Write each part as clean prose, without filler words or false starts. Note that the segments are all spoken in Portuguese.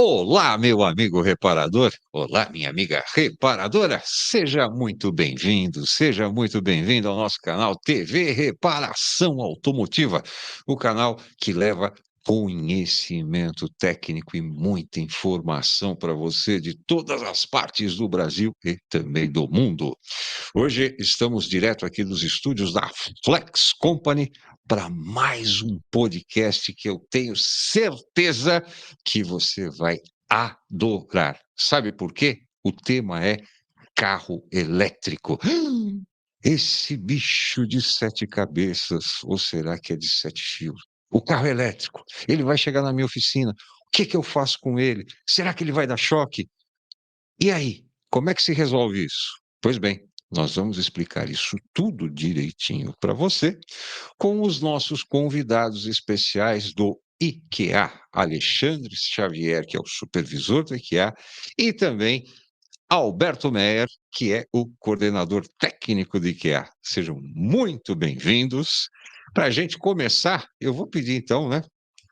Olá, meu amigo reparador. Olá, minha amiga reparadora. Seja muito bem-vindo, seja muito bem-vindo ao nosso canal TV Reparação Automotiva, o canal que leva conhecimento técnico e muita informação para você de todas as partes do Brasil e também do mundo. Hoje estamos direto aqui dos estúdios da Flex Company para mais um podcast que eu tenho certeza que você vai adorar. Sabe por quê? O tema é carro elétrico. Esse bicho de sete cabeças, ou será que é de sete fios? O carro elétrico, ele vai chegar na minha oficina. O que que eu faço com ele? Será que ele vai dar choque? E aí, como é que se resolve isso? Pois bem, nós vamos explicar isso tudo direitinho para você com os nossos convidados especiais do IKEA, Alexandre Xavier, que é o supervisor do IKEA, e também Alberto Meyer, que é o coordenador técnico do IKEA. Sejam muito bem-vindos. Para a gente começar, eu vou pedir então, né?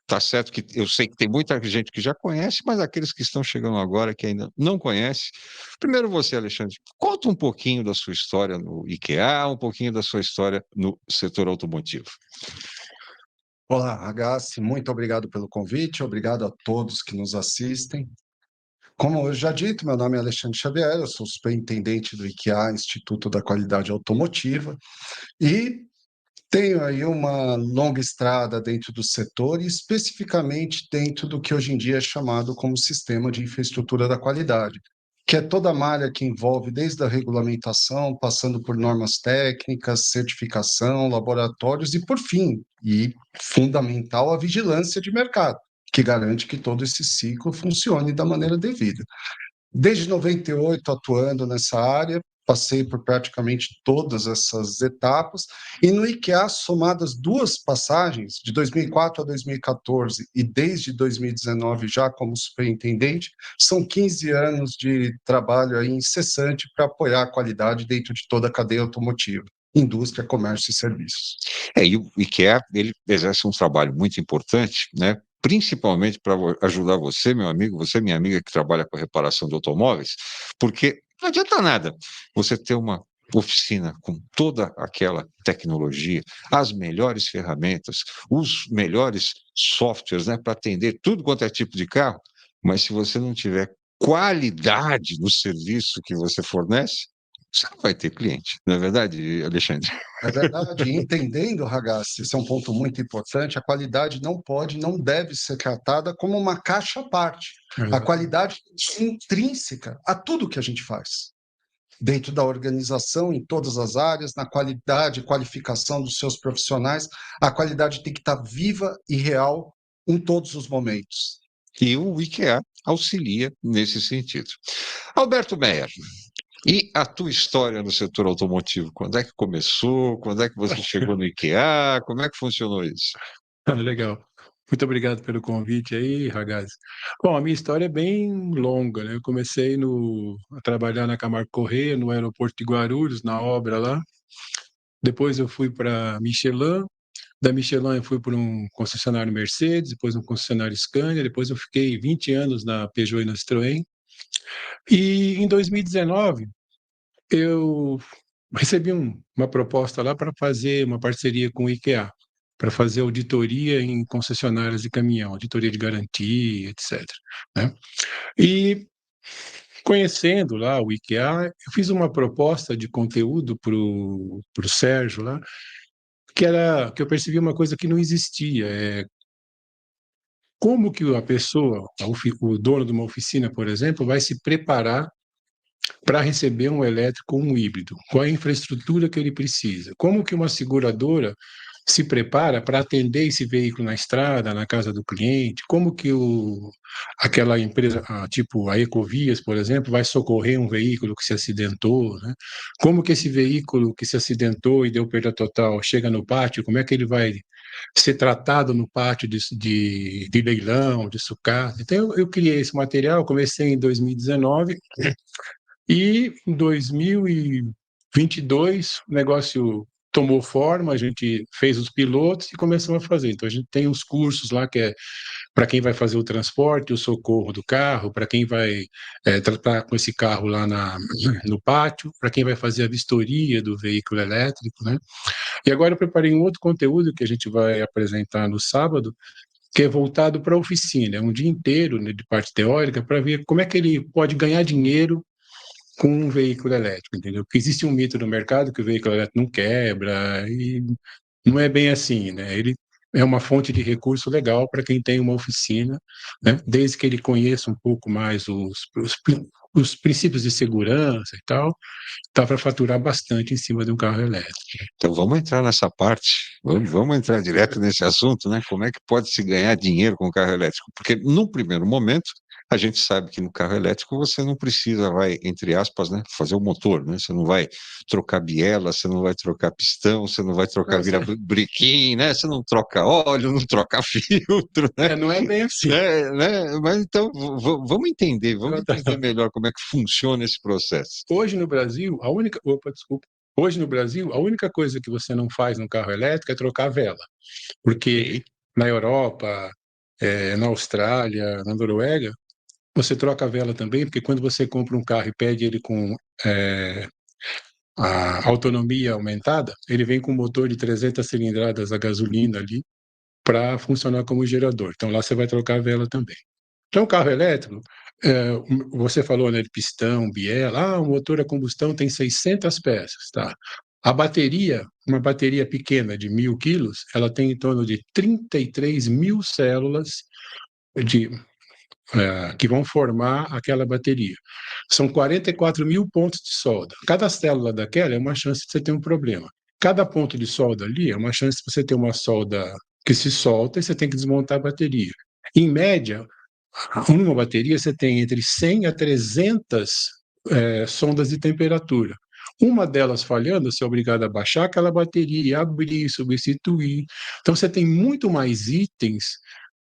Tá certo que eu sei que tem muita gente que já conhece, mas aqueles que estão chegando agora que ainda não conhece. Primeiro você, Alexandre, conta um pouquinho da sua história no IKEA, um pouquinho da sua história no setor automotivo. Olá, Ragazzi, muito obrigado pelo convite, obrigado a todos que nos assistem. Como eu já dito, meu nome é Alexandre Xavier, eu sou superintendente do IKEA, Instituto da Qualidade Automotiva, e tenho aí uma longa estrada dentro do setor, e especificamente dentro do que hoje em dia é chamado como Sistema de Infraestrutura da Qualidade, que é toda a malha que envolve desde a regulamentação, passando por normas técnicas, certificação, laboratórios e, por fim, e fundamental, a vigilância de mercado, que garante que todo esse ciclo funcione da maneira devida. Desde 98 atuando nessa área, passei por praticamente todas essas etapas, e no IKEA, somadas duas passagens, de 2004 a 2014 e desde 2019 já como superintendente, são 15 anos de trabalho aí incessante para apoiar a qualidade dentro de toda a cadeia automotiva, indústria, comércio e serviços. E o IKEA, ele exerce um trabalho muito importante, né? Principalmente para ajudar você, meu amigo, você, minha amiga, que trabalha com a reparação de automóveis, porque não adianta nada você ter uma oficina com toda aquela tecnologia, as melhores ferramentas, os melhores softwares, né, para atender tudo quanto é tipo de carro, mas se você não tiver qualidade no serviço que você fornece, você não vai ter cliente, não é verdade, Alexandre? É verdade, entendendo, Ragazzi, esse é um ponto muito importante, a qualidade não pode, não deve ser tratada como uma caixa à parte. A qualidade é intrínseca a tudo que a gente faz, dentro da organização, em todas as áreas, na qualidade e qualificação dos seus profissionais, a qualidade tem que estar viva e real em todos os momentos. E o IKEA auxilia nesse sentido. Alberto Meyer, e a tua história no setor automotivo? Quando é que começou? Quando é que você chegou no IKEA? Como é que funcionou isso? Legal. Muito obrigado pelo convite aí, Ragazzi. Bom, a minha história é bem longa, né? Eu comecei a trabalhar na Camargo Corrêa, no aeroporto de Guarulhos, na obra lá. Depois eu fui para Michelin. Da Michelin eu fui para um concessionário Mercedes, depois um concessionário Scania, depois eu fiquei 20 anos na Peugeot e na Citroën. E em 2019 eu recebi uma proposta lá para fazer uma parceria com o IKEA, para fazer auditoria em concessionárias de caminhão, auditoria de garantia, etc., né? E conhecendo lá o IKEA, eu fiz uma proposta de conteúdo para o Sérgio lá, que eu percebi uma coisa que não existia, como que a pessoa, o dono de uma oficina, por exemplo, vai se preparar para receber um elétrico ou um híbrido? Qual é a infraestrutura que ele precisa? Como que uma seguradora se prepara para atender esse veículo na estrada, na casa do cliente? Como que aquela empresa, tipo a Ecovias, por exemplo, vai socorrer um veículo que se acidentou, né? Como que esse veículo que se acidentou e deu perda total chega no pátio? Como é que ele vai ser tratado no pátio de leilão, de sucata? Então, eu criei esse material, comecei em 2019, e em 2022 o negócio tomou forma, a gente fez os pilotos e começamos a fazer. Então, a gente tem uns cursos lá que é para quem vai fazer o transporte, o socorro do carro, para quem vai tratar com esse carro lá no pátio, para quem vai fazer a vistoria do veículo elétrico, né? E agora eu preparei um outro conteúdo que a gente vai apresentar no sábado, que é voltado para a oficina, é um dia inteiro, né, de parte teórica, para ver como é que ele pode ganhar dinheiro com um veículo elétrico, entendeu? Porque existe um mito no mercado que o veículo elétrico não quebra, e não é bem assim, né? Ele é uma fonte de recurso legal para quem tem uma oficina, né? Desde que ele conheça um pouco mais os princípios de segurança e tal, dá para faturar bastante em cima de um carro elétrico. Então vamos entrar nessa parte, vamos entrar direto nesse assunto, né? Como é que pode se ganhar dinheiro com carro elétrico? Porque num primeiro momento, a gente sabe que no carro elétrico você não precisa, vai, entre aspas, né, fazer o motor, né? Você não vai trocar biela, você não vai trocar pistão, você não vai trocar virabrequim, né? Você não troca óleo, não troca filtro, né? Não é bem assim. Né? Mas então vamos entender melhor como é que funciona esse processo. Hoje no Brasil, Hoje no Brasil, a única coisa que você não faz no carro elétrico é trocar a vela, porque na Europa, na Austrália, na Noruega, você troca a vela também, porque quando você compra um carro e pede ele com a autonomia aumentada, ele vem com um motor de 300 cilindradas a gasolina ali para funcionar como gerador. Então lá você vai trocar a vela também. Então, o carro elétrico, você falou, né, de pistão, biela, o motor a combustão tem 600 peças, tá? A bateria, uma bateria pequena de 1.000 quilos, ela tem em torno de 33 mil células de, que vão formar aquela bateria. São 44 mil pontos de solda. Cada célula daquela é uma chance de você ter um problema. Cada ponto de solda ali é uma chance de você ter uma solda que se solta e você tem que desmontar a bateria. Em média, numa bateria, você tem entre 100 a 300 sondas de temperatura. Uma delas falhando, você é obrigado a baixar aquela bateria, abrir, substituir. Então, você tem muito mais itens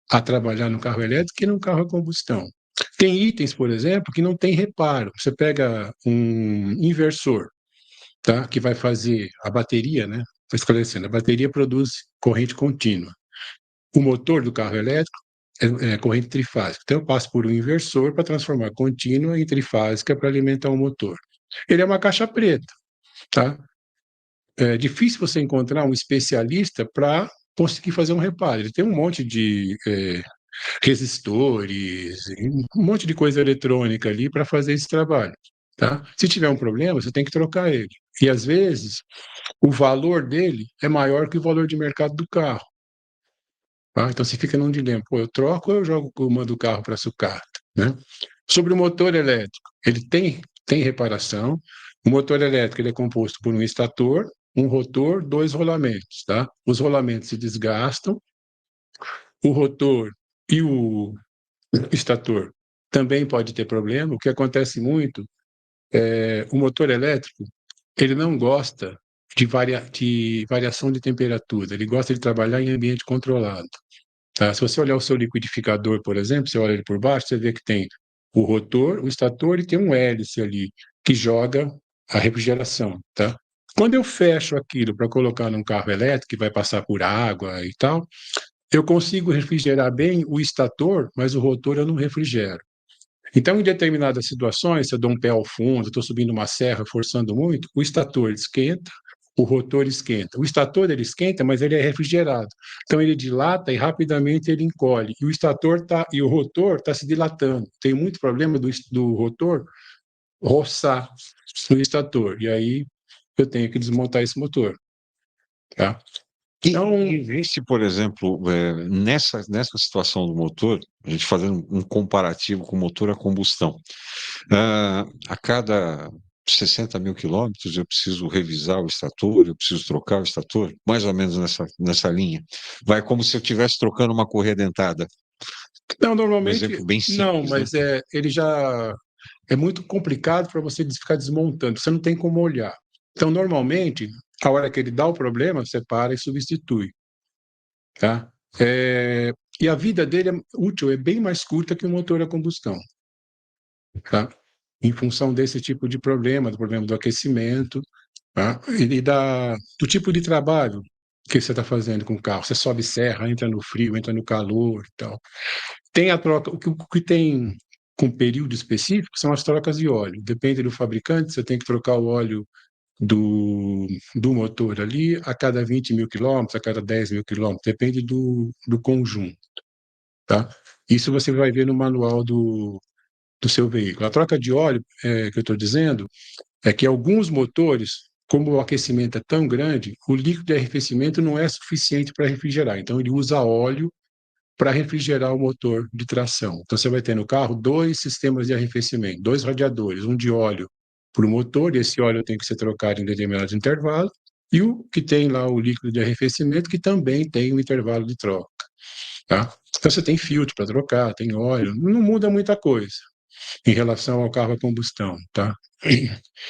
a trabalhar no carro elétrico que no carro a combustão. Tem itens, por exemplo, que não tem reparo. Você pega um inversor, tá? Que vai fazer a bateria, né? Esclarecendo, a bateria produz corrente contínua. O motor do carro elétrico é corrente trifásica. Então, eu passo por um inversor para transformar contínua em trifásica para alimentar o motor. Ele é uma caixa preta, tá? É difícil você encontrar um especialista para conseguir fazer um reparo. Ele tem um monte de resistores, um monte de coisa eletrônica ali para fazer esse trabalho, tá? Se tiver um problema, você tem que trocar ele. E, às vezes, o valor dele é maior que o valor de mercado do carro. Tá? Então você fica num dilema, pô, eu troco ou eu jogo o comando do carro para sucata, né? Sobre o motor elétrico, ele tem reparação. O motor elétrico ele é composto por um estator, um rotor, dois rolamentos, tá? Os rolamentos se desgastam, o rotor e o estator também pode ter problema. O que acontece muito é o motor elétrico, ele não gosta de variação de temperatura, ele gosta de trabalhar em ambiente controlado. Tá? Se você olhar o seu liquidificador, por exemplo, você olha ele por baixo, você vê que tem o rotor, o estator e tem um hélice ali que joga a refrigeração. Tá? Quando eu fecho aquilo para colocar num carro elétrico que vai passar por água e tal, eu consigo refrigerar bem o estator, mas o rotor eu não refrigero. Então, em determinadas situações, se eu dou um pé ao fundo, estou subindo uma serra, forçando muito, o estator esquenta, o rotor esquenta. O estator ele esquenta, mas ele é refrigerado. Então ele dilata e rapidamente ele encolhe. E o rotor está se dilatando. Tem muito problema do rotor roçar no estator. E aí eu tenho que desmontar esse motor. Tá? Então, existe, por exemplo, nessa situação do motor, a gente fazendo um comparativo com o motor a combustão, a cada 60 mil quilômetros eu preciso revisar o estator, eu preciso trocar o estator, mais ou menos nessa linha. Vai como se eu estivesse trocando uma correia dentada. Não, normalmente, Um exemplo bem simples, não, mas né? ele já é muito complicado para você ficar desmontando, você não tem como olhar. Então, normalmente, a hora que ele dá o problema, você para e substitui. Tá? E a vida dele útil é bem mais curta que o motor a combustão. Tá? Em função desse tipo de problema, do problema do aquecimento, tá? E do tipo de trabalho que você está fazendo com o carro. Você sobe serra, entra no frio, entra no calor e tal. Tem a troca, o que tem com período específico são as trocas de óleo. Depende do fabricante, você tem que trocar o óleo do motor ali a cada 20 mil quilômetros, a cada 10 mil quilômetros, depende do conjunto, tá? Isso você vai ver no manual do seu veículo. A troca de óleo, que eu estou dizendo, é que alguns motores, como o aquecimento é tão grande, o líquido de arrefecimento não é suficiente para refrigerar. Então, ele usa óleo para refrigerar o motor de tração. Então, você vai ter no carro dois sistemas de arrefecimento, dois radiadores, um de óleo para o motor, e esse óleo tem que ser trocado em determinados intervalos, e o que tem lá o líquido de arrefecimento, que também tem um intervalo de troca. Tá? Então, você tem filtro para trocar, tem óleo, não muda muita coisa em relação ao carro a combustão, tá?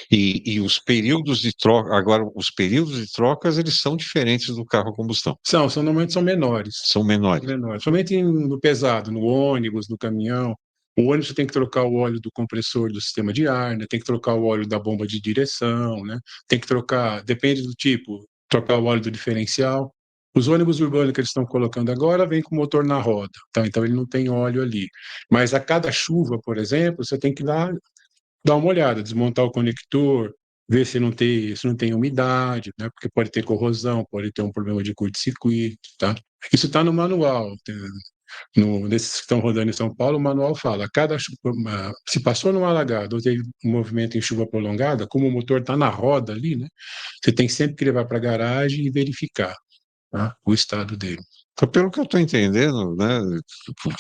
E os períodos de troca, agora, os períodos de trocas, eles são diferentes do carro a combustão, Normalmente são menores. são menores. Menores. Somente no pesado, no ônibus, no caminhão. O ônibus você tem que trocar o óleo do compressor do sistema de ar, né? Tem que trocar o óleo da bomba de direção, né? Tem que trocar, depende do tipo, trocar o óleo do diferencial. Os ônibus urbanos que eles estão colocando agora vêm com o motor na roda, tá? Então ele não tem óleo ali. Mas a cada chuva, por exemplo, você tem que dar uma olhada, desmontar o conector, ver se não tem umidade, né? Porque pode ter corrosão, pode ter um problema de curto-circuito, tá? Isso está no manual. Desses que estão rodando em São Paulo, o manual fala, se passou num alagado ou teve um movimento em chuva prolongada, como o motor está na roda ali, né? Você tem sempre que levar para a garagem e verificar, tá? O estado dele. Então, pelo que eu estou entendendo, né,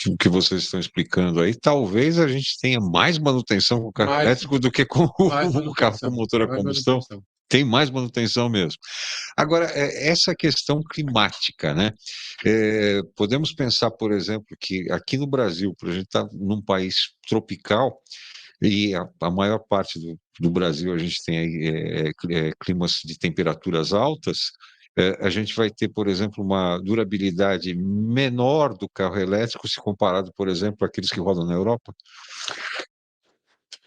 o que vocês estão explicando aí, talvez a gente tenha mais manutenção com o carro Mais, elétrico do que com mais o carro com manutenção, motor a mais combustão. manutenção. Tem mais manutenção mesmo. Agora, essa questão climática, né? Podemos pensar, por exemplo, que aqui no Brasil, por a gente estar num país tropical, e a maior parte do Brasil a gente tem aí climas de temperaturas altas, a gente vai ter, por exemplo, uma durabilidade menor do carro elétrico se comparado, por exemplo, àqueles que rodam na Europa?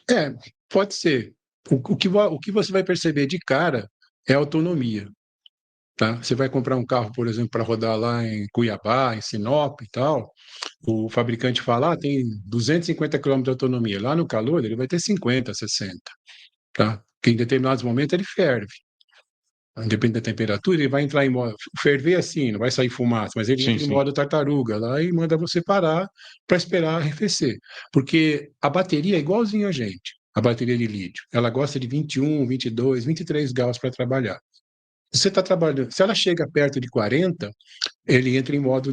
É, pode ser. O que você vai perceber de cara é a autonomia, tá? Você vai comprar um carro, por exemplo, para rodar lá em Cuiabá, em Sinop e tal, o fabricante fala, tem 250 km de autonomia. Lá no calor, ele vai ter 50, 60, tá? Porque em determinados momentos ele ferve. Depende da temperatura, ele vai entrar em modo. Ferver assim, não vai sair fumaça, mas ele Sim, entra em sim. modo tartaruga lá e manda você parar para esperar arrefecer. Porque a bateria é igualzinha a gente, a bateria de lítio. Ela gosta de 21, 22, 23 graus para trabalhar. Se você está trabalhando, se ela chega perto de 40, ele entra em modo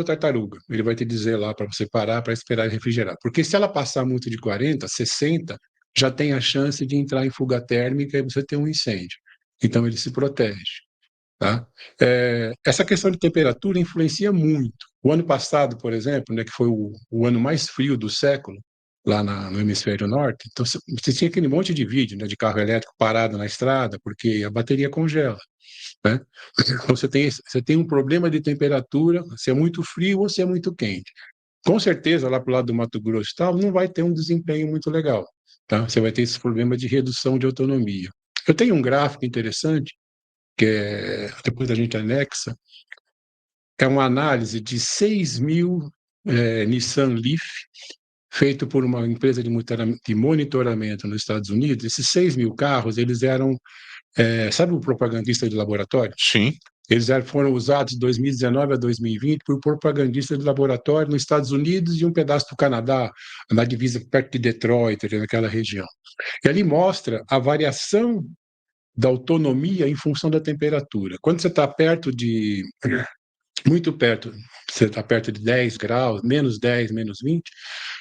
tartaruga. Ele vai te dizer lá para você parar para esperar refrigerar. Porque se ela passar muito de 40, 60, já tem a chance de entrar em fuga térmica e você ter um incêndio. Então ele se protege, tá? Essa questão de temperatura influencia muito. O ano passado, por exemplo, né, que foi o ano mais frio do século, lá no hemisfério norte, então você tinha aquele monte de vídeo, né, de carro elétrico parado na estrada porque a bateria congela, né? Então você tem um problema de temperatura, se é muito frio ou se é muito quente. Com certeza, lá para o lado do Mato Grosso e tal, não vai ter um desempenho muito legal, tá? Você vai ter esse problema de redução de autonomia. Eu tenho um gráfico interessante, que depois a gente anexa, é uma análise de 6.000 Nissan Leaf, feito por uma empresa de monitoramento nos Estados Unidos. Esses 6.000 carros, eles eram, sabe o propagandista de laboratório? Sim. Eles foram usados de 2019 a 2020 por propagandistas de laboratório nos Estados Unidos e um pedaço do Canadá, na divisa perto de Detroit, ali naquela região. E ali mostra a variação da autonomia em função da temperatura. Quando você está muito perto, você está perto de 10 graus, menos 10, menos 20,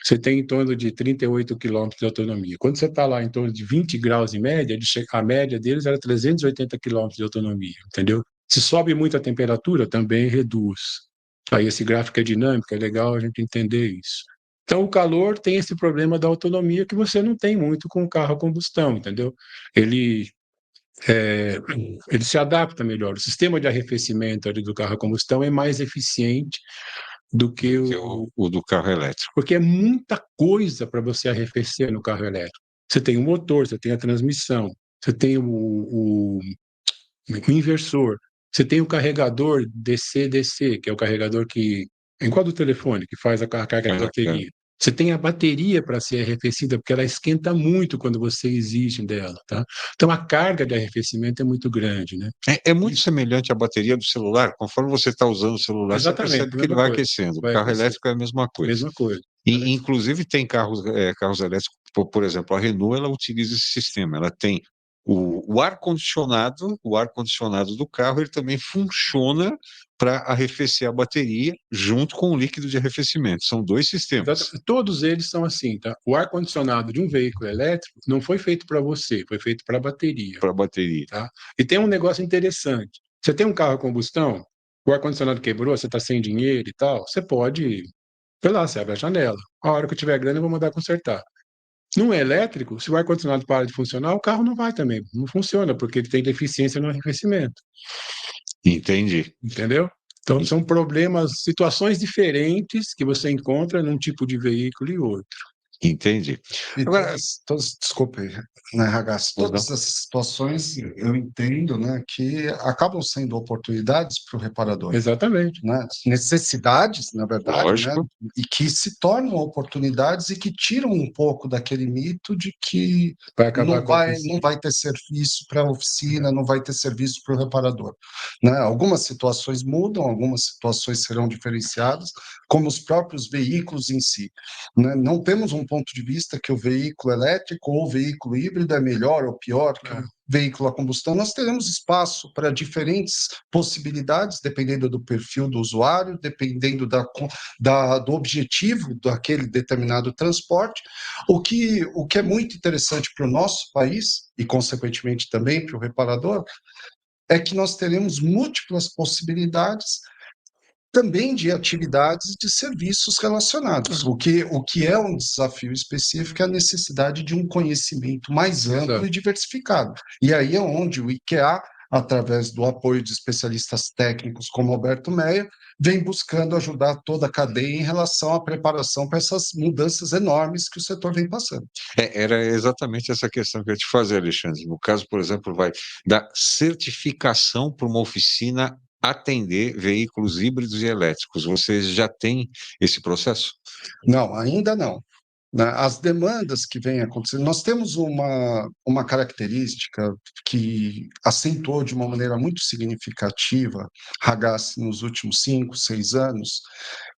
você tem em torno de 38 quilômetros de autonomia. Quando você está lá em torno de 20 graus em média, a média deles era 380 quilômetros de autonomia, entendeu? Se sobe muito a temperatura, também reduz. Aí esse gráfico é dinâmico, é legal a gente entender isso. Então, o calor tem esse problema da autonomia que você não tem muito com o carro a combustão, entendeu? Ele é, ele se adapta melhor. O sistema de arrefecimento ali do carro a combustão é mais eficiente do que o do carro elétrico. porque é muita coisa para você arrefecer no carro elétrico. Você tem o motor, você tem a transmissão, você tem o inversor, você tem o carregador DC-DC, que é o carregador que é igual do telefone, que faz a carga da bateria. Você tem a bateria para ser arrefecida, porque ela esquenta muito quando você exige dela, tá? Então a carga de arrefecimento é muito grande, né? É muito semelhante à bateria do celular. Conforme você está usando o celular, você Exatamente, percebe a que ele mesma vai coisa. aquecendo. O Vai carro aquecer, elétrico é a mesma coisa. mesma coisa. E, inclusive, tem carros elétricos, por exemplo, a Renault, ela utiliza esse sistema. Ela tem o ar-condicionado do carro, ele também funciona para arrefecer a bateria junto com o líquido de arrefecimento. São dois sistemas Todos eles são assim, tá? O ar-condicionado de um veículo elétrico não foi feito para você, foi feito para a bateria, para a bateria. tá? E tem um negócio interessante. Você tem um carro a combustão, o ar-condicionado quebrou, você está sem dinheiro e tal, você pode, sei lá, você abre a janela. A hora que eu tiver grana, eu vou mandar consertar. Num elétrico, se o ar-condicionado para de funcionar, o carro não vai também. Não funciona, porque ele tem deficiência no arrefecimento. Entendi. Entendeu? Então, são problemas, situações diferentes que você encontra num tipo de veículo e outro. Entendi. E Agora, desculpe, né, Ragazzi, todas essas situações eu entendo, né, que acabam sendo oportunidades para o reparador, Exatamente. né, necessidades, na verdade, né, lógico, e que se tornam oportunidades e que tiram um pouco daquele mito de que Vai acabar não vai ter serviço para a oficina, não vai ter serviço para o reparador, né? Algumas situações mudam, algumas situações serão diferenciadas, como os próprios veículos em si, né? Não temos um ponto de vista que o veículo elétrico ou o veículo híbrido é melhor ou pior que o veículo a combustão. Nós teremos espaço para diferentes possibilidades, dependendo do perfil do usuário, dependendo do objetivo daquele determinado transporte. O que é muito interessante para o nosso país, e consequentemente também para o reparador, é que nós teremos múltiplas possibilidades também de atividades de serviços relacionados. O que é um desafio específico é a necessidade de um conhecimento mais amplo Exato. e diversificado. E aí é onde o IKEA, através do apoio de especialistas técnicos como Alberto Meyer, vem buscando ajudar toda a cadeia em relação à preparação para essas mudanças enormes que o setor vem passando. era exatamente essa questão que eu ia te fazer, Alexandre. No caso, por exemplo, vai da certificação para uma oficina atender veículos híbridos e elétricos. Vocês já têm esse processo? Não, ainda não, né? As demandas que vêm acontecendo, nós temos uma característica que acentuou de uma maneira muito significativa, Ragazzi, nos últimos 5, 6 anos,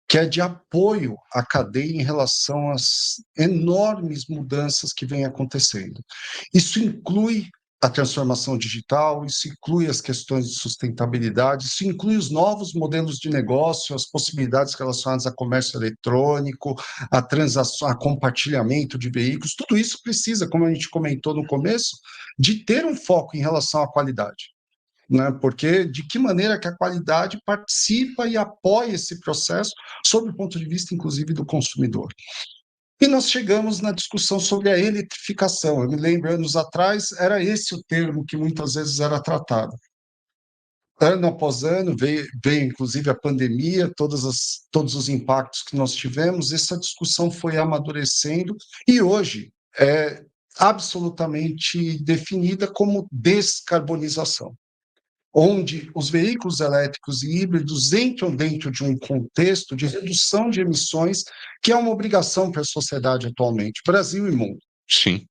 que é de apoio à cadeia em relação às enormes mudanças que vêm acontecendo. Isso inclui a transformação digital, isso inclui as questões de sustentabilidade, isso inclui os novos modelos de negócio, as possibilidades relacionadas a comércio eletrônico, a transação, a compartilhamento de veículos, tudo isso precisa, como a gente comentou no começo, de ter um foco em relação à qualidade, né? Porque de que maneira que a qualidade participa e apoia esse processo, sob o ponto de vista, inclusive, do consumidor. E nós chegamos na discussão sobre a eletrificação. Eu me lembro, anos atrás, era esse o termo que muitas vezes era tratado. Ano após ano, veio inclusive a pandemia, todos os impactos que nós tivemos, essa discussão foi amadurecendo e hoje é absolutamente definida como descarbonização, onde os veículos elétricos e híbridos entram dentro de um contexto de redução de emissões, que é uma obrigação para a sociedade atualmente, Brasil e mundo. Sim.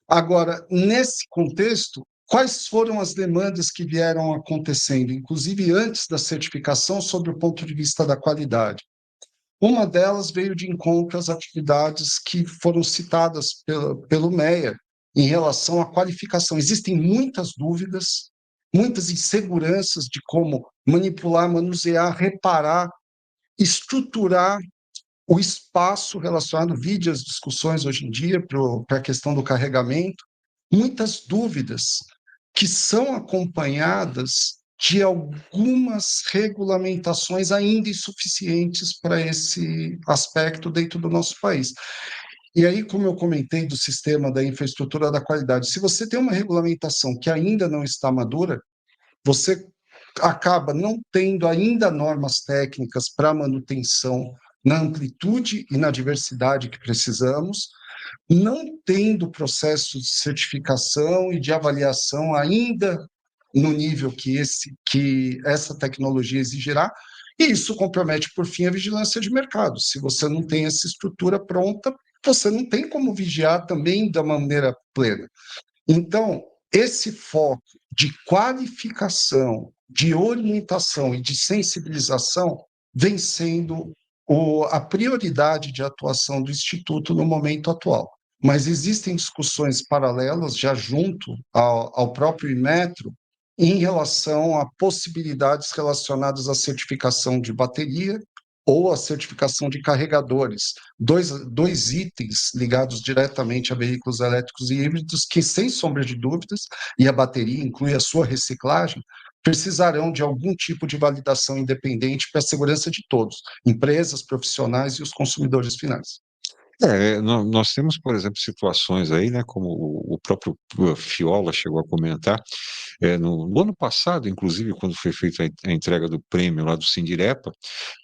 Agora, nesse contexto, quais foram as demandas que vieram acontecendo, inclusive antes da certificação, sobre o ponto de vista da qualidade? Uma delas veio de encontro às atividades que foram citadas pelo Meyer em relação à qualificação. Existem muitas dúvidas, muitas inseguranças de como manipular, manusear, reparar, estruturar o espaço relacionado, vide as discussões hoje em dia para a questão do carregamento, muitas dúvidas que são acompanhadas de algumas regulamentações ainda insuficientes para esse aspecto dentro do nosso país. E aí, como eu comentei do sistema da infraestrutura da qualidade, se você tem uma regulamentação que ainda não está madura, você acaba não tendo ainda normas técnicas para manutenção na amplitude e na diversidade que precisamos, não tendo processo de certificação e de avaliação ainda no nível que essa tecnologia exigirá, e isso compromete, por fim, a vigilância de mercado. Se você não tem essa estrutura pronta, você não tem como vigiar também da maneira plena. Então, esse foco de qualificação, de orientação e de sensibilização vem sendo a prioridade de atuação do Instituto no momento atual. Mas existem discussões paralelas, já junto ao próprio Inmetro, em relação a possibilidades relacionadas à certificação de bateria ou à certificação de carregadores, dois itens ligados diretamente a veículos elétricos e híbridos que, sem sombra de dúvidas, e a bateria inclui a sua reciclagem, precisarão de algum tipo de validação independente para a segurança de todos, empresas, profissionais e os consumidores finais. Nós temos, por exemplo, situações aí, né, como o próprio Fiola chegou a comentar, no ano passado, inclusive, quando foi feita a entrega do prêmio lá do Sindirepa,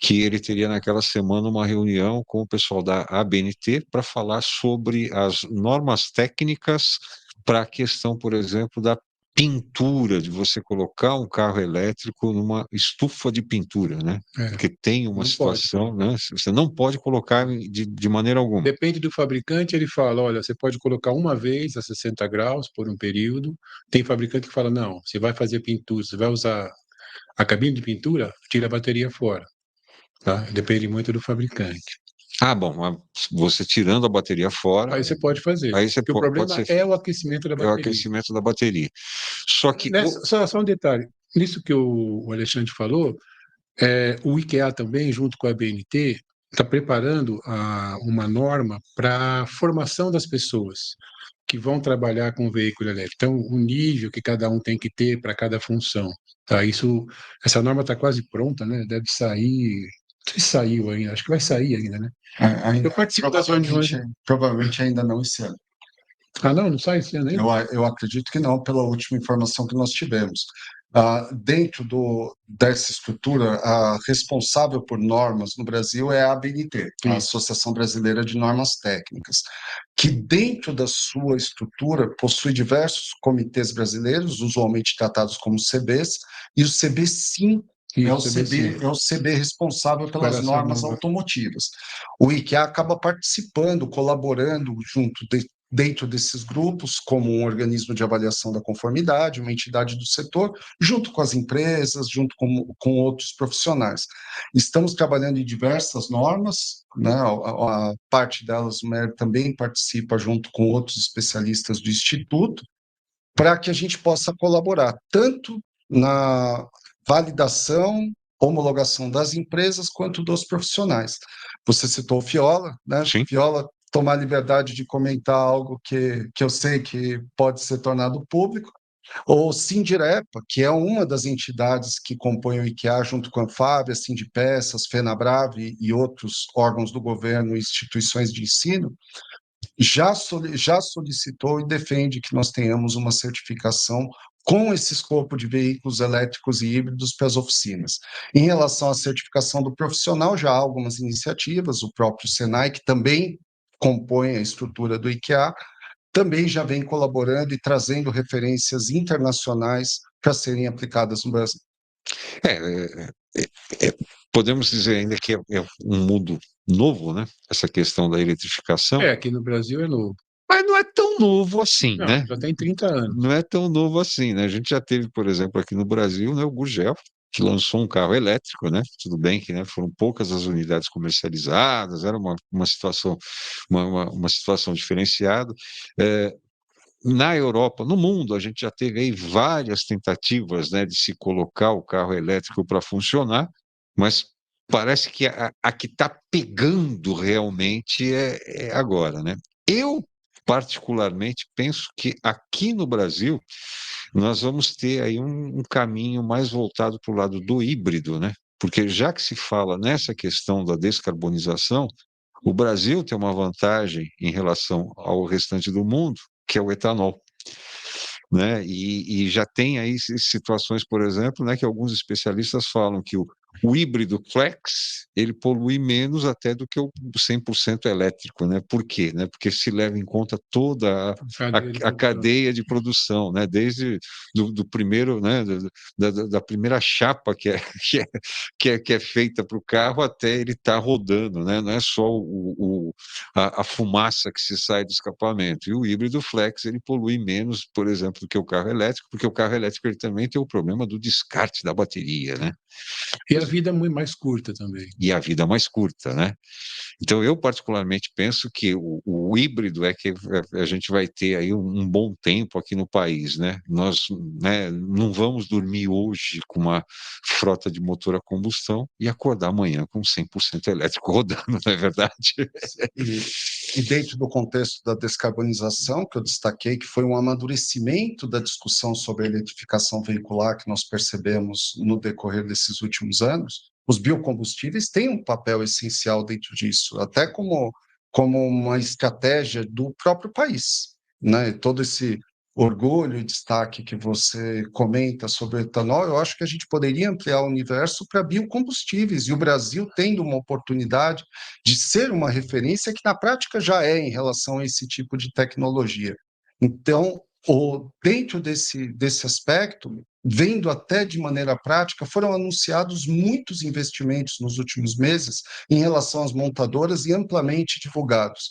que ele teria naquela semana uma reunião com o pessoal da ABNT para falar sobre as normas técnicas para a questão, por exemplo, da pintura, de você colocar um carro elétrico numa estufa de pintura, né? Porque tem uma situação, né? Você não pode colocar de maneira alguma. Depende do fabricante, ele fala, olha, você pode colocar uma vez a 60 graus por um período. Tem fabricante que fala, não, você vai fazer pintura, você vai usar a cabine de pintura, tira a bateria fora. Tá? Depende muito do fabricante. Bom, você tirando a bateria fora... Aí você pode fazer. Aí você o problema ser, é o aquecimento da bateria. É o aquecimento da bateria. Só que... Só um detalhe. Nisso que o Alexandre falou, o IKEA também, junto com a BNT, está preparando uma norma para a formação das pessoas que vão trabalhar com o veículo elétrico. Então, o nível que cada um tem que ter para cada função. Tá? Essa norma está quase pronta, né? Deve sair. Não sei se saiu ainda, acho que vai sair ainda, né? Eu participo das reuniões. Provavelmente ainda não esse ano. Não sai esse ano ainda? Eu acredito que não, pela última informação que nós tivemos. Dentro dessa estrutura, a responsável por normas no Brasil é a ABNT, a Associação Brasileira de Normas Técnicas, que dentro da sua estrutura possui diversos comitês brasileiros, usualmente tratados como CBs, e o CB5 é o CB responsável pelas normas automotivas. O IKEA acaba participando, colaborando dentro desses grupos, como um organismo de avaliação da conformidade, uma entidade do setor, junto com as empresas, junto com outros profissionais. Estamos trabalhando em diversas normas, né? A parte delas, o MER também participa junto com outros especialistas do Instituto, para que a gente possa colaborar tanto na validação, homologação das empresas, quanto dos profissionais. Você citou o Fiola, né? Sim. Fiola, tomar liberdade de comentar algo que eu sei que pode ser tornado público, ou Sindirepa, que é uma das entidades que compõem o IKEA, junto com a Anfávia, Sindipeças, FenaBrave e outros órgãos do governo e instituições de ensino, já solicitou e defende que nós tenhamos uma certificação com esse escopo de veículos elétricos e híbridos para as oficinas. Em relação à certificação do profissional, já há algumas iniciativas, o próprio Senai, que também compõe a estrutura do IKEA, também já vem colaborando e trazendo referências internacionais para serem aplicadas no Brasil. Podemos dizer ainda que é um mundo novo, né? Essa questão da eletrificação. Aqui no Brasil é novo. Mas não é tão novo assim, não, né? Já tem 30 anos. Não é tão novo assim, né? A gente já teve, por exemplo, aqui no Brasil, né, o Gurgel, que lançou um carro elétrico, né? Tudo bem que, né, foram poucas as unidades comercializadas, era uma situação, uma situação diferenciada. Na Europa, no mundo, a gente já teve aí várias tentativas, né, de se colocar o carro elétrico para funcionar, mas parece que a que está pegando realmente é agora, né? Eu, particularmente, penso que aqui no Brasil nós vamos ter aí um caminho mais voltado para o lado do híbrido, né? Porque já que se fala nessa questão da descarbonização, o Brasil tem uma vantagem em relação ao restante do mundo, que é o etanol. Né? E já tem aí situações, por exemplo, né, que alguns especialistas falam que O híbrido flex, ele polui menos até do que o 100% elétrico, né? Por quê? Né? Porque se leva em conta toda Cadeia de a produção. cadeia de produção, né? Desde do primeiro, né? Da primeira chapa que é, que é feita para o carro até ele estar rodando, né? Não é só a fumaça que se sai do escapamento. E o híbrido flex, ele polui menos, por exemplo, do que o carro elétrico, porque o carro elétrico ele também tem o problema do descarte da bateria, né? E a vida é muito mais curta também. E a vida mais curta, né? Então, eu particularmente penso que o híbrido é que a gente vai ter aí um bom tempo aqui no país, né? Nós, né, não vamos dormir hoje com uma frota de motor a combustão e acordar amanhã com 100% elétrico rodando, não é verdade? E dentro do contexto da descarbonização, que eu destaquei, que foi um amadurecimento da discussão sobre a eletrificação veicular que nós percebemos no decorrer desses últimos anos, os biocombustíveis têm um papel essencial dentro disso, até como uma estratégia do próprio país, né? Todo esse orgulho e destaque que você comenta sobre o etanol, eu acho que a gente poderia ampliar o universo para biocombustíveis, e o Brasil tendo uma oportunidade de ser uma referência que na prática já é em relação a esse tipo de tecnologia. Então, dentro desse aspecto, vendo até de maneira prática, foram anunciados muitos investimentos nos últimos meses em relação às montadoras e amplamente divulgados.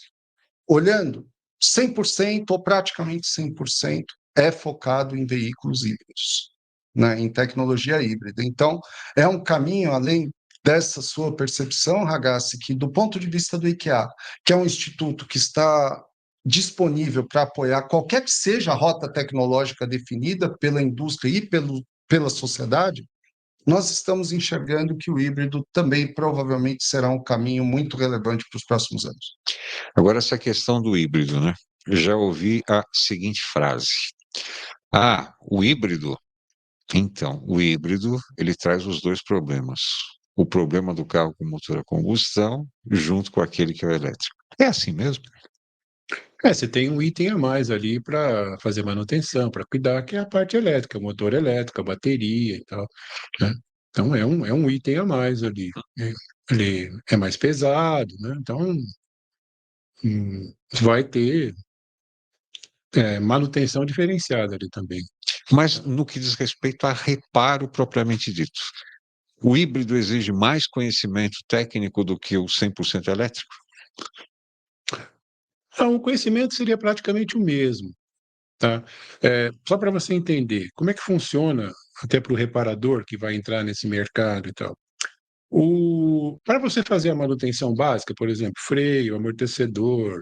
Olhando, 100% ou praticamente 100% é focado em veículos híbridos, né, em tecnologia híbrida. Então, é um caminho além dessa sua percepção, Ragazzi, que do ponto de vista do IKEA, que é um instituto que está disponível para apoiar qualquer que seja a rota tecnológica definida pela indústria e pela sociedade, nós estamos enxergando que o híbrido também provavelmente será um caminho muito relevante para os próximos anos. Agora, essa questão do híbrido, né? Eu já ouvi a seguinte frase: ah, o híbrido. Então, o híbrido, ele traz os dois problemas. O problema do carro com motor a combustão, junto com aquele que é o elétrico. É assim mesmo? Você tem um item a mais ali para fazer manutenção, para cuidar, que é a parte elétrica, o motor elétrico, a bateria e tal, né? Então é um item a mais ali. Ele é mais pesado, né? Então vai ter manutenção diferenciada ali também. Mas no que diz respeito a reparo propriamente dito, o híbrido exige mais conhecimento técnico do que o 100% elétrico? Então, o conhecimento seria praticamente o mesmo, tá? Só para você entender, como é que funciona, até para o reparador que vai entrar nesse mercado e tal. Para você fazer a manutenção básica, por exemplo, freio, amortecedor,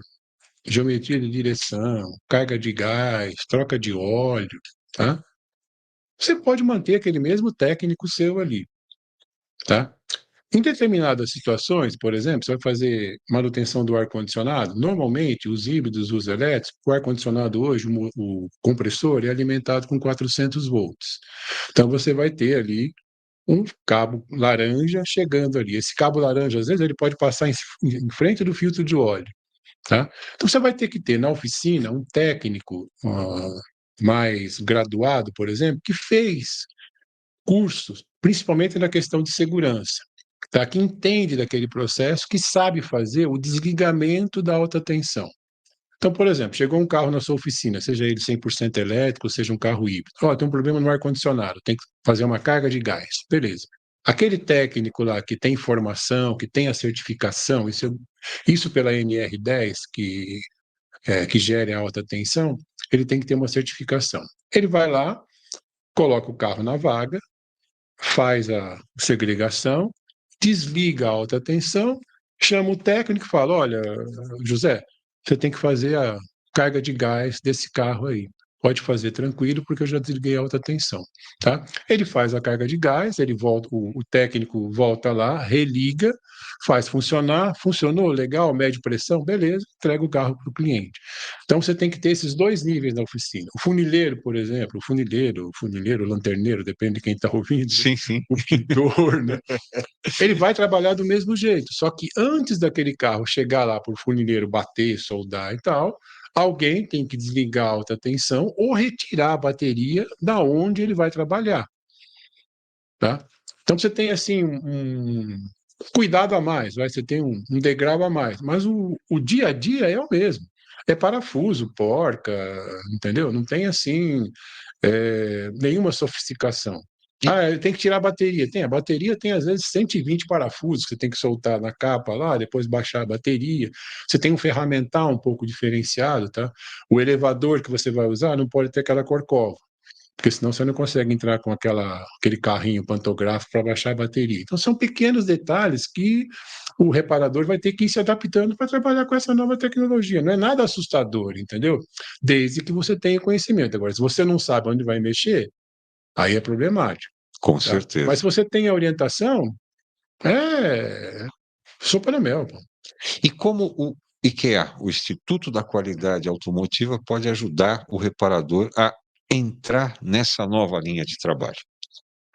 geometria de direção, carga de gás, troca de óleo, tá? Você pode manter aquele mesmo técnico seu ali, tá? Em determinadas situações, por exemplo, você vai fazer manutenção do ar-condicionado, normalmente os híbridos, os elétricos, o ar-condicionado hoje, o compressor é alimentado com 400 volts. Então você vai ter ali um cabo laranja chegando ali. Esse cabo laranja, às vezes, ele pode passar em frente do filtro de óleo, tá? Então você vai ter que ter na oficina um técnico mais graduado, por exemplo, que fez cursos, principalmente na questão de segurança, tá? Que entende daquele processo, que sabe fazer o desligamento da alta tensão. Então, por exemplo, chegou um carro na sua oficina, seja ele 100% elétrico, seja um carro híbrido. Tem um problema no ar-condicionado, tem que fazer uma carga de gás. Beleza. Aquele técnico lá que tem formação, que tem a certificação, isso pela NR10, que gere a alta tensão, ele tem que ter uma certificação. Ele vai lá, coloca o carro na vaga, faz a segregação, desliga a alta tensão, chama o técnico e fala: olha, José, você tem que fazer a carga de gás desse carro aí. Pode fazer tranquilo, porque eu já desliguei a alta tensão, tá? Ele faz a carga de gás, ele volta, o técnico volta lá, religa, faz funcionar, funcionou, legal, mede pressão, beleza, entrega o carro para o cliente. Então você tem que ter esses dois níveis na oficina. O funileiro, por exemplo, o lanterneiro, depende de quem está ouvindo, né? Sim, sim. O pintor, né? Ele vai trabalhar do mesmo jeito, só que antes daquele carro chegar lá para o funileiro bater, soldar e tal, alguém tem que desligar a alta tensão ou retirar a bateria da onde ele vai trabalhar, tá? Então você tem assim um cuidado a mais, você tem um degrau a mais, mas o dia a dia é o mesmo. É parafuso, porca, entendeu? Não tem assim nenhuma sofisticação. Tem que tirar a bateria. A bateria tem às vezes 120 parafusos que você tem que soltar na capa lá, depois baixar a bateria. Você tem um ferramental um pouco diferenciado, tá? O elevador que você vai usar não pode ter aquela corcova, porque senão você não consegue entrar com aquele carrinho pantográfico para baixar a bateria. Então são pequenos detalhes que o reparador vai ter que ir se adaptando para trabalhar com essa nova tecnologia. Não é nada assustador, entendeu? Desde que você tenha conhecimento. Agora, se você não sabe onde vai mexer, aí é problemático. Com Tá? certeza. Mas se você tem a orientação, é sopa no mel. Pô. E como o IKEA, o Instituto da Qualidade Automotiva, pode ajudar o reparador a entrar nessa nova linha de trabalho?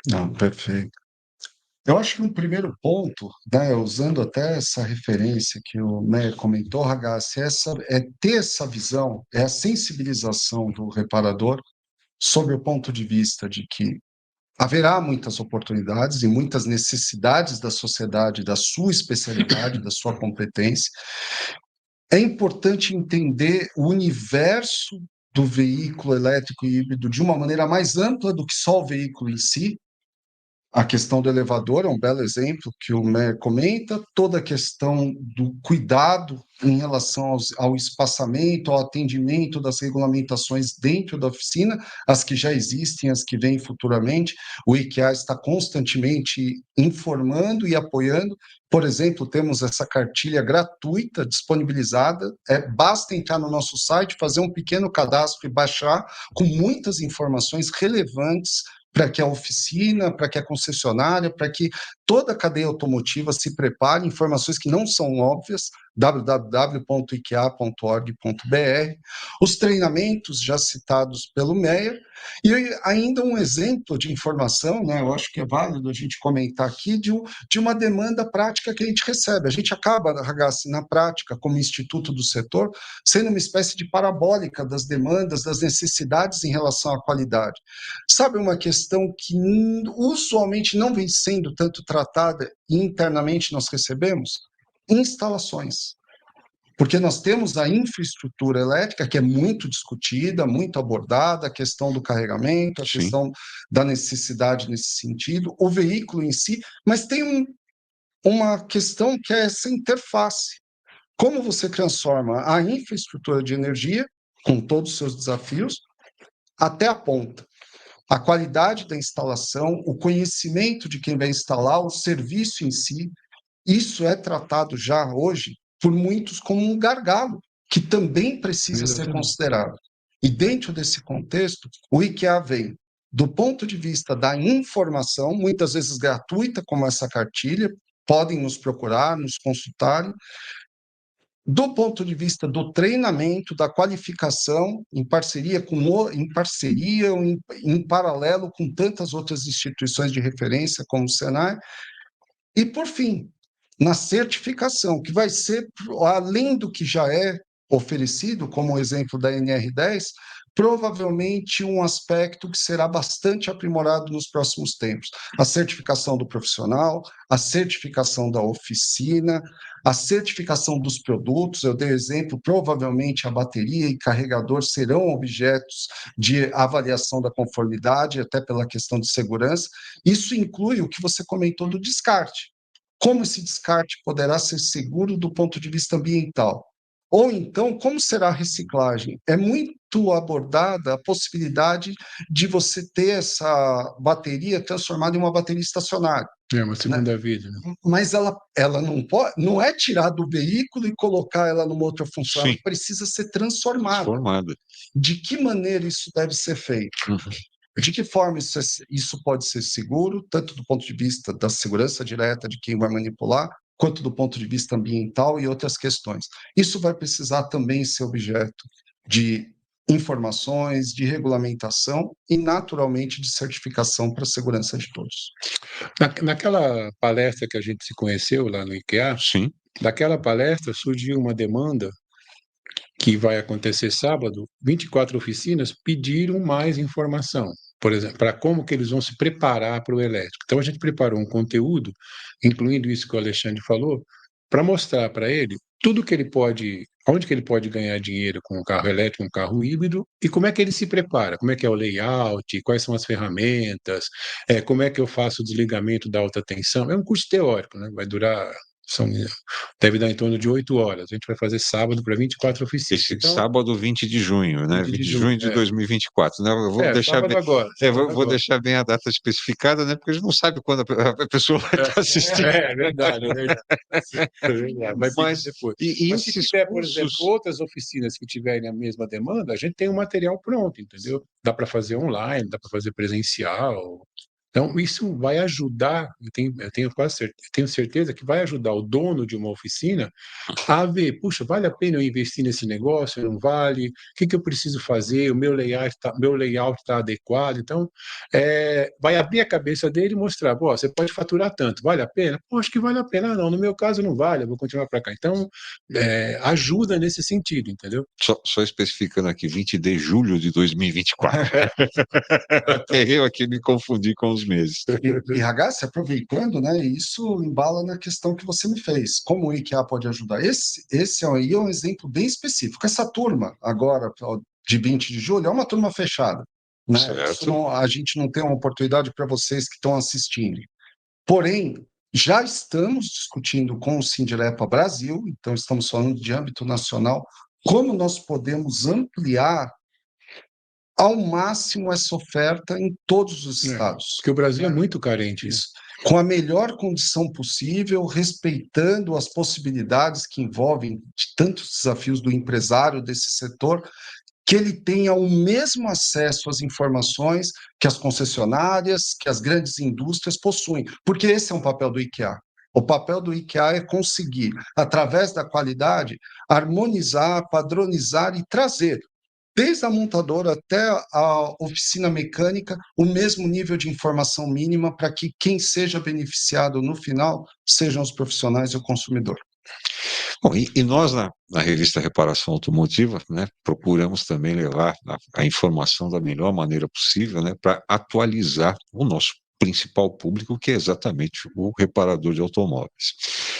Não, perfeito. Eu acho que um primeiro ponto, né, usando até essa referência que o Meyer comentou, Ragazzi, é ter essa visão, é a sensibilização do reparador sob o ponto de vista de que haverá muitas oportunidades e muitas necessidades da sociedade, da sua especialidade, da sua competência. É importante entender o universo do veículo elétrico e híbrido de uma maneira mais ampla do que só o veículo em si. A questão do elevador é um belo exemplo que o Meyer comenta, toda a questão do cuidado em relação ao espaçamento, ao atendimento das regulamentações dentro da oficina, as que já existem, as que vêm futuramente. O IKEA está constantemente informando e apoiando. Por exemplo, temos essa cartilha gratuita disponibilizada, basta entrar no nosso site, fazer um pequeno cadastro e baixar, com muitas informações relevantes para que a oficina, para que a concessionária, para que toda a cadeia automotiva se prepare, informações que não são óbvias, www.ikea.org.br, os treinamentos já citados pelo Meyer, e ainda um exemplo de informação, né, eu acho que é válido a gente comentar aqui, de uma demanda prática que a gente recebe. A gente acaba, Ragazzi, na prática, como instituto do setor, sendo uma espécie de parabólica das demandas, das necessidades em relação à qualidade. Sabe uma questão que usualmente não vem sendo tanto tratada e internamente nós recebemos? Instalações. Porque nós temos a infraestrutura elétrica, que é muito discutida, muito abordada, a questão do carregamento, a Sim. questão da necessidade nesse sentido, o veículo em si, mas tem uma questão que é essa interface. Como você transforma a infraestrutura de energia, com todos os seus desafios, até a ponta? A qualidade da instalação, o conhecimento de quem vai instalar, o serviço em si, isso é tratado já hoje por muitos como um gargalo, que também precisa ser considerado. E dentro desse contexto, o IKEA vem do ponto de vista da informação, muitas vezes gratuita, como essa cartilha, podem nos procurar, nos consultarem, do ponto de vista do treinamento, da qualificação, em parceria ou em paralelo com tantas outras instituições de referência, como o Senai, e, por fim, na certificação, que vai ser, além do que já é oferecido, como o exemplo da NR10, provavelmente um aspecto que será bastante aprimorado nos próximos tempos. A certificação do profissional, a certificação da oficina, a certificação dos produtos. Eu dei exemplo, provavelmente a bateria e carregador serão objetos de avaliação da conformidade, até pela questão de segurança. Isso inclui o que você comentou do descarte. Como esse descarte poderá ser seguro do ponto de vista ambiental? Ou então, como será a reciclagem? É muito abordada a possibilidade de você ter essa bateria transformada em uma bateria estacionária. É uma segunda vida. Né? Mas ela não pode, não é tirar do veículo e colocar ela numa outra função, ela Sim. precisa ser transformada. Transformada. De que maneira isso deve ser feito? De que forma isso pode ser seguro, tanto do ponto de vista da segurança direta de quem vai manipular, quanto do ponto de vista ambiental e outras questões. Isso vai precisar também ser objeto de informações, de regulamentação e, naturalmente, de certificação para a segurança de todos. Naquela palestra que a gente se conheceu lá no IKEA, Sim. daquela palestra surgiu uma demanda que vai acontecer sábado, 24 oficinas pediram mais informação. por exemplo, para como que eles vão se preparar para o elétrico. Então a gente preparou um conteúdo, incluindo isso que o Alexandre falou, para mostrar para ele tudo que ele pode, onde que ele pode ganhar dinheiro com um carro elétrico, um carro híbrido, e como é que ele se prepara, como é que é o layout, quais são as ferramentas, como é que eu faço o desligamento da alta tensão. É um curso teórico, né? Vai durar, são, deve dar em torno de 8 horas. A gente vai fazer sábado para 24 oficinas. Esse Então, sábado 20 de junho, né? 20 20 de de junho, junho de 2024, né? Eu vou deixar sábado bem, agora, sábado vou agora. deixar bem a data especificada, né? Porque a gente não sabe quando a pessoa vai estar assistindo. É verdade, é verdade. É verdade. Vai pedir Mas depois. e Mas se esses tiver, por exemplo, cursos, outras oficinas que tiverem a mesma demanda, a gente tem o material pronto, entendeu? Dá para fazer online, dá para fazer presencial. Então, isso vai ajudar, eu tenho quase certeza, tenho certeza que vai ajudar o dono de uma oficina a ver, puxa, vale a pena eu investir nesse negócio, não vale? O que que eu preciso fazer? O meu layout tá adequado? Então, vai abrir a cabeça dele e mostrar, pô, você pode faturar tanto, vale a pena? Pô, acho que vale a pena. Ah, não, no meu caso não vale, eu vou continuar para cá. Então, ajuda nesse sentido, entendeu? só especificando aqui, 20 de julho de 2024. Até eu aqui me confundi com os meses. E Ragazzi, aproveitando, né, isso embala na questão que você me fez. Como o IKEA pode ajudar? Esse aí é um exemplo bem específico. Essa turma, agora, ó, de 20 de julho, é uma turma fechada. Né? Certo? A gente não tem uma oportunidade para vocês que estão assistindo. Porém, já estamos discutindo com o Sindilepa Brasil, então estamos falando de âmbito nacional, como nós podemos ampliar ao máximo essa oferta em todos os estados. Porque o Brasil é muito carente, né? Isso. Com a melhor condição possível, respeitando as possibilidades que envolvem de tantos desafios do empresário desse setor, que ele tenha o mesmo acesso às informações que as concessionárias, que as grandes indústrias possuem, porque esse é um papel do IKEA. O papel do IKEA é conseguir, através da qualidade, harmonizar, padronizar e trazer desde a montadora até a oficina mecânica, o mesmo nível de informação mínima para que quem seja beneficiado no final sejam os profissionais e o consumidor. Bom, e nós na revista Reparação Automotiva, né, procuramos também levar a informação da melhor maneira possível, né, para atualizar o nosso principal público, que é exatamente o reparador de automóveis.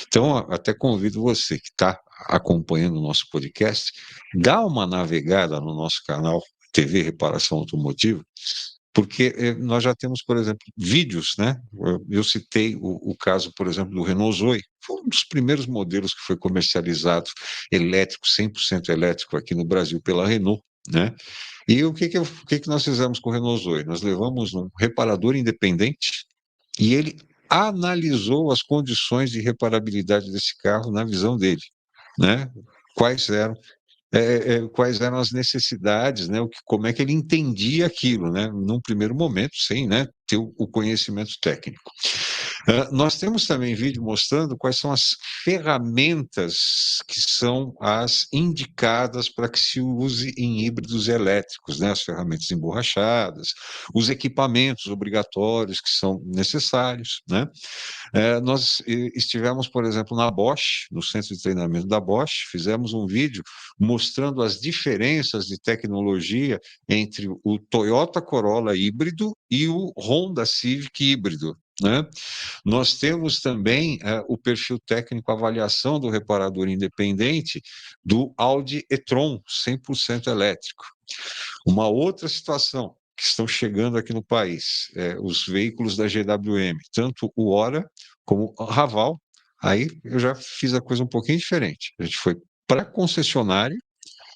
Então, até convido você que está acompanhando o nosso podcast, dá uma navegada no nosso canal TV Reparação Automotiva, porque nós já temos, por exemplo, vídeos, né? Eu citei o caso, por exemplo, do Renault Zoe, foi um dos primeiros modelos que foi comercializado elétrico, 100% elétrico aqui no Brasil pela Renault, né? E o que que nós fizemos com o Renault Zoe? Nós levamos um reparador independente e ele analisou as condições de reparabilidade desse carro na visão dele, né? Quais eram quais eram as necessidades, né, como é que ele entendia aquilo, né, num primeiro momento, sem, né, ter o conhecimento técnico. Nós temos também vídeo mostrando quais são as ferramentas que são as indicadas para que se use em híbridos elétricos, né, as ferramentas emborrachadas, os equipamentos obrigatórios que são necessários, né. Nós estivemos, por exemplo, na Bosch, no centro de treinamento da Bosch, fizemos um vídeo mostrando as diferenças de tecnologia entre o Toyota Corolla híbrido e o Honda Civic híbrido, né? Nós temos também o perfil técnico avaliação do reparador independente do Audi e-tron 100% elétrico. Uma outra situação que estão chegando aqui no país, os veículos da GWM, tanto o Hora como o Raval. Aí eu já fiz a coisa um pouquinho diferente. A gente foi para a concessionária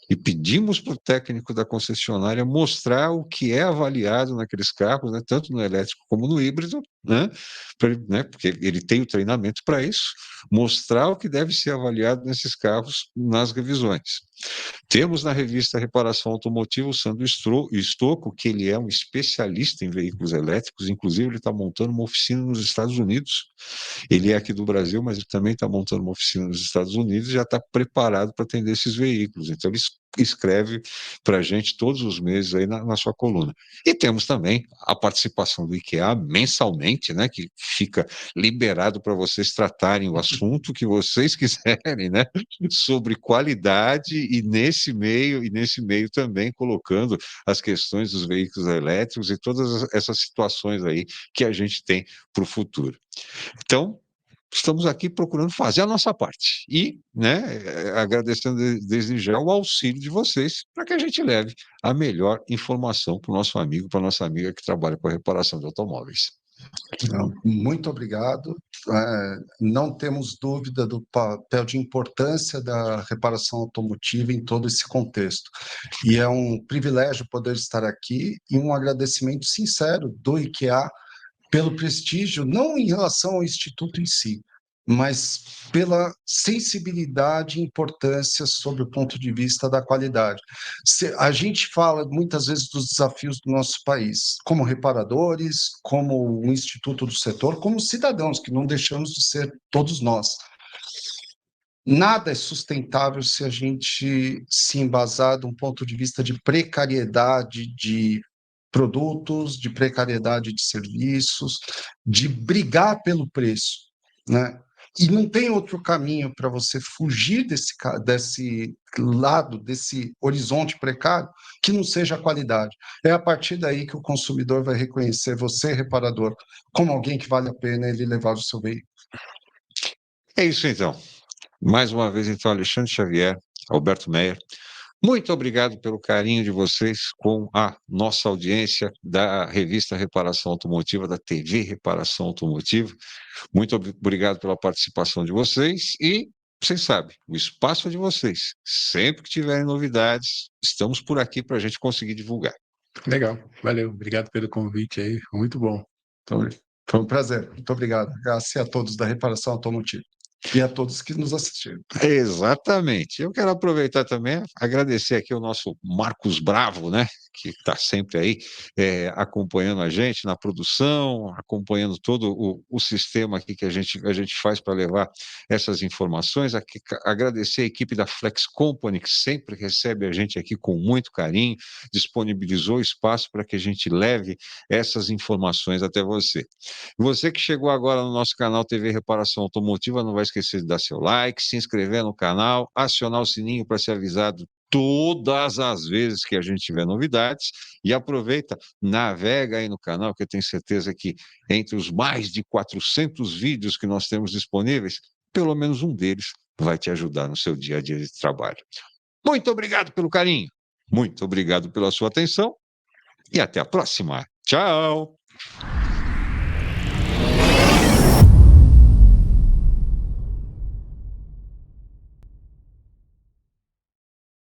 e pedimos para o técnico da concessionária mostrar o que é avaliado naqueles carros, né, tanto no elétrico como no híbrido, né, porque ele tem o treinamento para isso, mostrar o que deve ser avaliado nesses carros nas revisões. Temos na revista Reparação Automotiva o Sandro Stocco, que ele é um especialista em veículos elétricos, inclusive ele está montando uma oficina nos Estados Unidos. Ele é aqui do Brasil, mas ele também está montando uma oficina nos Estados Unidos e já está preparado para atender esses veículos. Então, eles escreve para a gente todos os meses aí na sua coluna. E temos também a participação do IKEA mensalmente, né, que fica liberado para vocês tratarem o assunto que vocês quiserem, né, sobre qualidade e nesse meio também colocando as questões dos veículos elétricos e todas essas situações aí que a gente tem para o futuro. Então, estamos aqui procurando fazer a nossa parte e, né, agradecendo desde já o auxílio de vocês para que a gente leve a melhor informação para o nosso amigo, para a nossa amiga que trabalha com a reparação de automóveis. Não, muito obrigado. Não temos dúvida do papel de importância da reparação automotiva em todo esse contexto. E é um privilégio poder estar aqui e um agradecimento sincero do IKEA pelo prestígio, não em relação ao Instituto em si, mas pela sensibilidade e importância sob o ponto de vista da qualidade. A gente fala muitas vezes dos desafios do nosso país, como reparadores, como o Instituto do Setor, como cidadãos, que não deixamos de ser todos nós. Nada é sustentável se a gente se embasar de um ponto de vista de precariedade de produtos, de precariedade de serviços, de brigar pelo preço, né? E não tem outro caminho para você fugir desse lado, desse horizonte precário, que não seja a qualidade. É a partir daí que o consumidor vai reconhecer você, reparador, como alguém que vale a pena ele levar o seu veículo. É isso então. Mais uma vez, então, Alexandre Xavier, Alberto Meyer, muito obrigado pelo carinho de vocês com a nossa audiência da revista Reparação Automotiva, da TV Reparação Automotiva. Muito obrigado pela participação de vocês e, vocês sabem, o espaço é de vocês. Sempre que tiverem novidades, estamos por aqui para a gente conseguir divulgar. Legal, valeu. Obrigado pelo convite aí, foi muito bom. Então, foi um prazer. Muito obrigado. Graças a todos da Reparação Automotiva e a todos que nos assistiram. Exatamente. Eu quero aproveitar também, agradecer aqui o nosso Marcos Bravo, né, que está sempre aí acompanhando a gente na produção, acompanhando todo o sistema aqui que a gente faz para levar essas informações. Aqui, agradecer a equipe da Flex Company, que sempre recebe a gente aqui com muito carinho, disponibilizou espaço para que a gente leve essas informações até você. Você que chegou agora no nosso canal TV Reparação Automotiva, não vai esquecer de dar seu like, se inscrever no canal, acionar o sininho para ser avisado todas as vezes que a gente tiver novidades e aproveita, navega aí no canal, que eu tenho certeza que entre os mais de 400 vídeos que nós temos disponíveis, pelo menos um deles vai te ajudar no seu dia a dia de trabalho. Muito obrigado pelo carinho, muito obrigado pela sua atenção e até a próxima. Tchau!